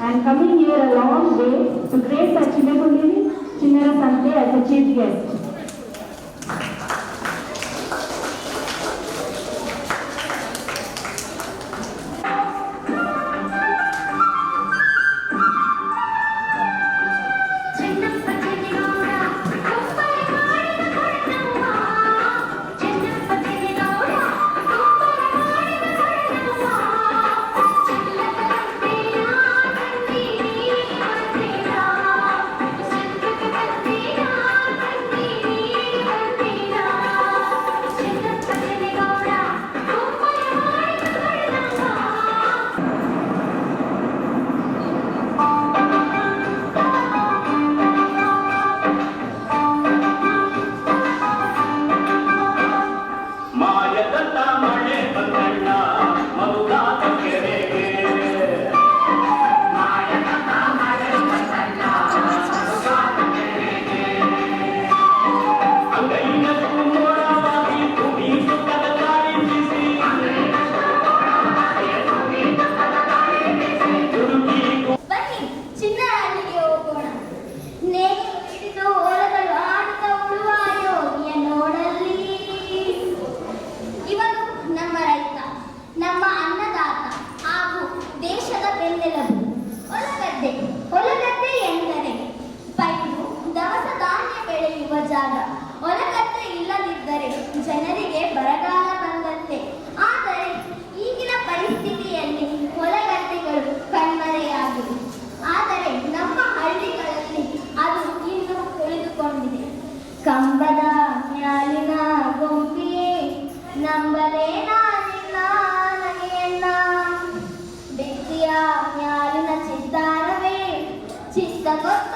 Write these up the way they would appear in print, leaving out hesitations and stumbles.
and coming here a long way to grace our Chinnara Sante as a chief guest. ಹೊಲಗದ್ದೆ ಇಲ್ಲದಿದ್ದರೆ ಜನರಿಗೆ ಬರಗಾಲ ಬಂದಂತೆ. ಆದರೆ ಈಗಿನ ಪರಿಸ್ಥಿತಿಯಲ್ಲಿ ಹೊಲಗದ್ದೆಗಳು ಕಣ್ಮರೆಯಾಗಿವೆ. ಆದರೆ ನಮ್ಮ ಹಳ್ಳಿಗಳಲ್ಲಿ ಅದು ಇನ್ನೂ ಉಳಿದುಕೊಂಡಿದೆ. ಕಂಬದ ಮ್ಯಾಲಿನ ಗೊಂಬಿಯೇ ನಂಬಲೇನ ನಿನ್ನ ನಗೆಯನ್ನ, ಬೆಕ್ಕಿಯ ಮ್ಯಾಲಿನ ಚಿತ್ತಾರವೇ ಚಿತ್ತ ಗೊತ್ತ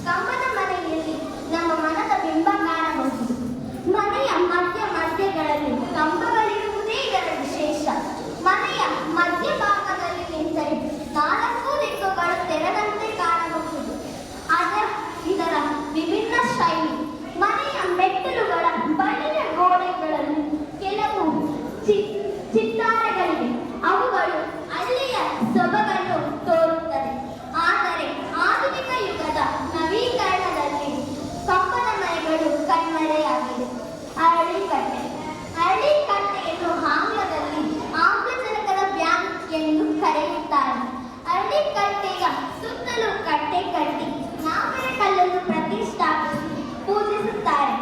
ಕಂಬದ ಮನೆಯಲ್ಲಿ ನಮ್ಮ ಮನದ ಬಿಂಬ ಕಾಣಬಹುದು. ಮನೆಯ ಮಧ್ಯಗಳಲ್ಲಿ ಕಂಬಗಳಿರುವುದೇ ಇದರ ವಿಶೇಷ. ಮನೆಯ ಮಧ್ಯಭಾಗದಲ್ಲಿ ನಿಂತರೆ 4 ದಿಕ್ಕುಗಳು ತೆರೆದಂತೆ ಕಾಣಬಹುದು. ಇದರ ವಿಭಿನ್ನ ಶೈಲಿ. ಮನೆಯ ಮೆಟ್ಟಲುಗಳ ಬಳಿಯ ಗೋಡೆಗಳಲ್ಲಿ ಕೆಲವು ಚಿತ್ತಾರಗಳಿವೆ. ಅವುಗಳು ಹಳ್ಳಿಯ ಸೊಬಗನ್ನು ತೋರುತ್ತದೆ. ಆದರೆ ಆಧುನಿಕ ಯುಗದ ನವೀಕರಣದಲ್ಲಿ ಕಂಬದ ಮನೆಗಳು ಕಣ್ಮರೆಯಾಗಿದೆ. ಅರಳಿಕಟ್ಟೆಯನ್ನು ಆಂಗ್ಲದಲ್ಲಿ ಆಮ್ಲಜನಕದ ಬ್ಯಾಂಕ್ ಎಂದು ಕರೆಯುತ್ತಾರೆ. ಅರಳಿಕಟ್ಟೆಯ ಸುತ್ತಲೂ ಕಟ್ಟೆ ಕಟ್ಟಿ ನಾಗರ ಕಲ್ಲನ್ನು ಪ್ರತಿಷ್ಠಾಪಿಸಿ ಪೂಜಿಸುತ್ತಾರೆ.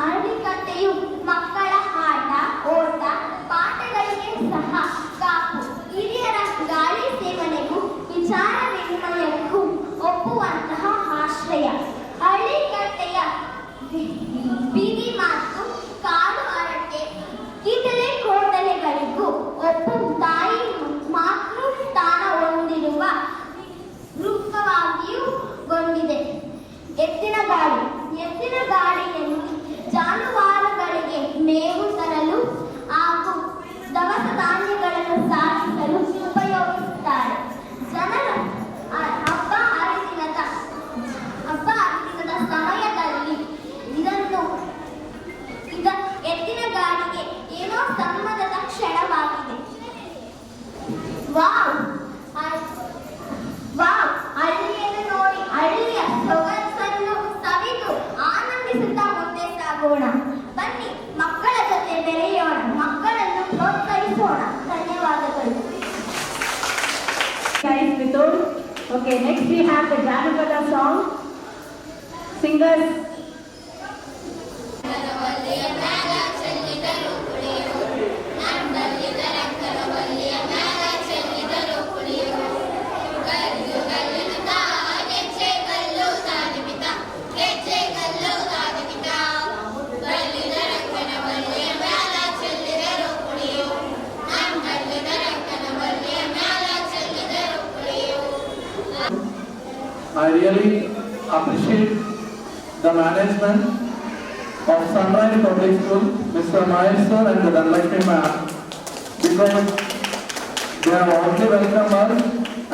ಅರಳಿಕಟ್ಟೆಯು ಮಕ್ಕಳ ಆಟ ಓಟ ಪಾಠಗಳಿಗೆ ಸಹ ಕಾಪು. ಹಿರಿಯರ ಗಾಳಿ ಸೇವನೆಗೂ ವಿಚಾರ ವಿನಿಮಯಕ್ಕೂ ಒಪ್ಪುವಂತಹ ಆಶ್ರಯ. ಅರಳಿಕಟ್ಟೆಯ ಬೀದಿ ಮಾತು ಕಾಡು ಹರಟೆ ಕಿಟಲೆ ಕೋಟಲೆಗಳಿಗೂ ಒಪ್ಪು ತಾಯಿ ಮಾತೃ ವಾವ್ ವಾವ್, ಹಳ್ಳಿಯನ್ನು ನೋಡಿ ಹಳ್ಳಿಯ ಸೊಗಸನ್ನು ಸವಿದು ಆನಂದಿಸುತ್ತಾ ಮುಂದೆ ಸಾಗೋಣ. ಬನ್ನಿ, ಮಕ್ಕಳ ಜೊತೆ ಬೆರೆಯೋಣ, ಮಕ್ಕಳನ್ನು ಪ್ರೋತ್ಸಾಹಿಸೋಣ. ಧನ್ಯವಾದಗಳು. Guys, Mithun. Okay, next we have the Janapada song. Singers. I really appreciate the management of Sunrise Public School, Mr. Mahesh sir and the Dhanlakshmi ma'am, because they have already welcomed us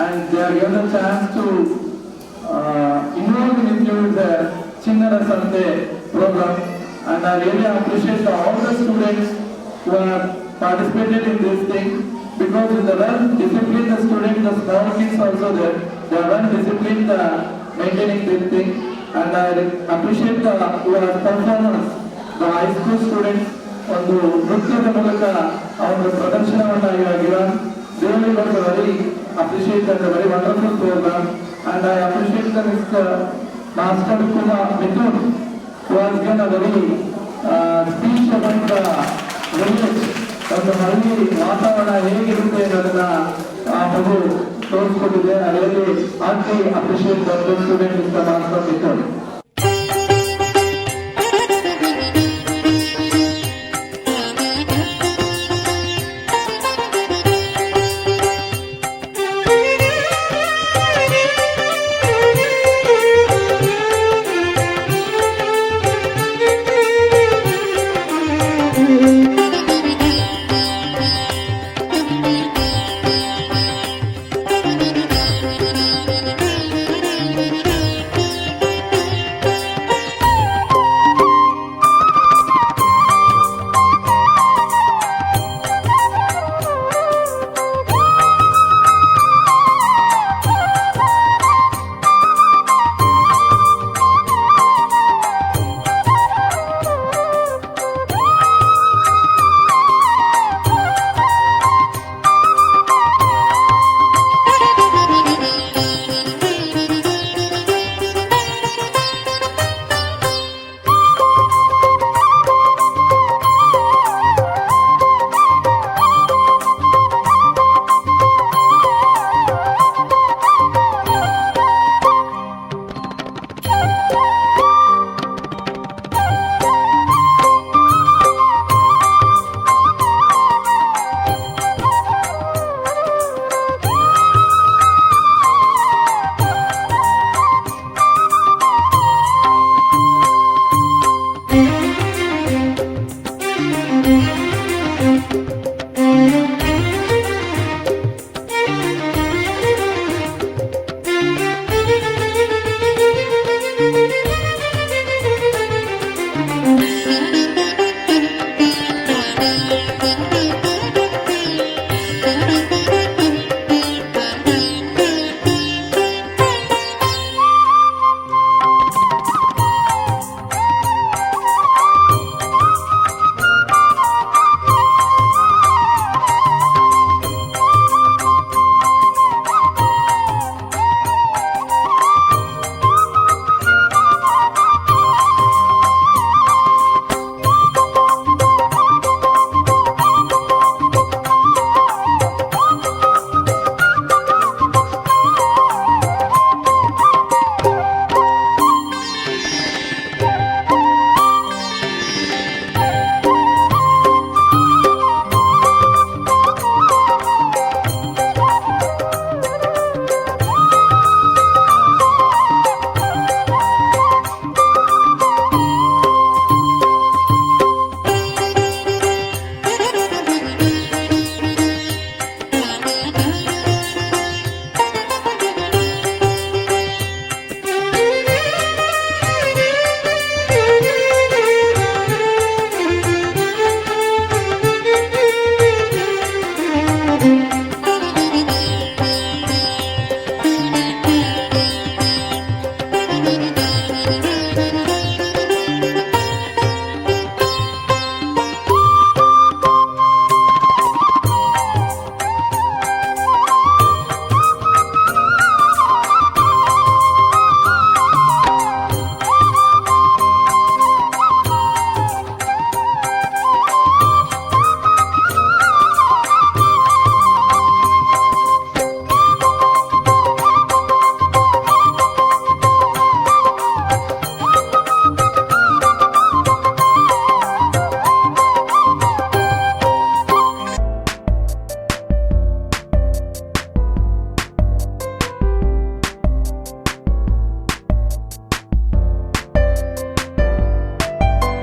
and they have given the chance to involve with you in the Chinnara Sante program, and I really appreciate all the students who have participated in this thing, because in the well disciplined the students, the small kids also there, they are well disciplined maintaining this thing, and I appreciate the performance, the high school students ಒಂದು ನೃತ್ಯದ ಮೂಲಕ ಅವರ ಪ್ರದರ್ಶನವನ್ನು given. Really was a very appreciate and a very wonderful program, and I appreciate the Mr. Master Kumar Mithun who has given a very speech about the village. ಒಂದು ಹಳ್ಳಿ ವಾತಾವರಣ ಹೇಗಿರುತ್ತೆ ಅನ್ನೋದನ್ನ ಆ ಮಗು ತೋರಿಸ್ಕೊಟ್ಟಿದೆ. I really heartily appreciate the student Mr. Master Mithun.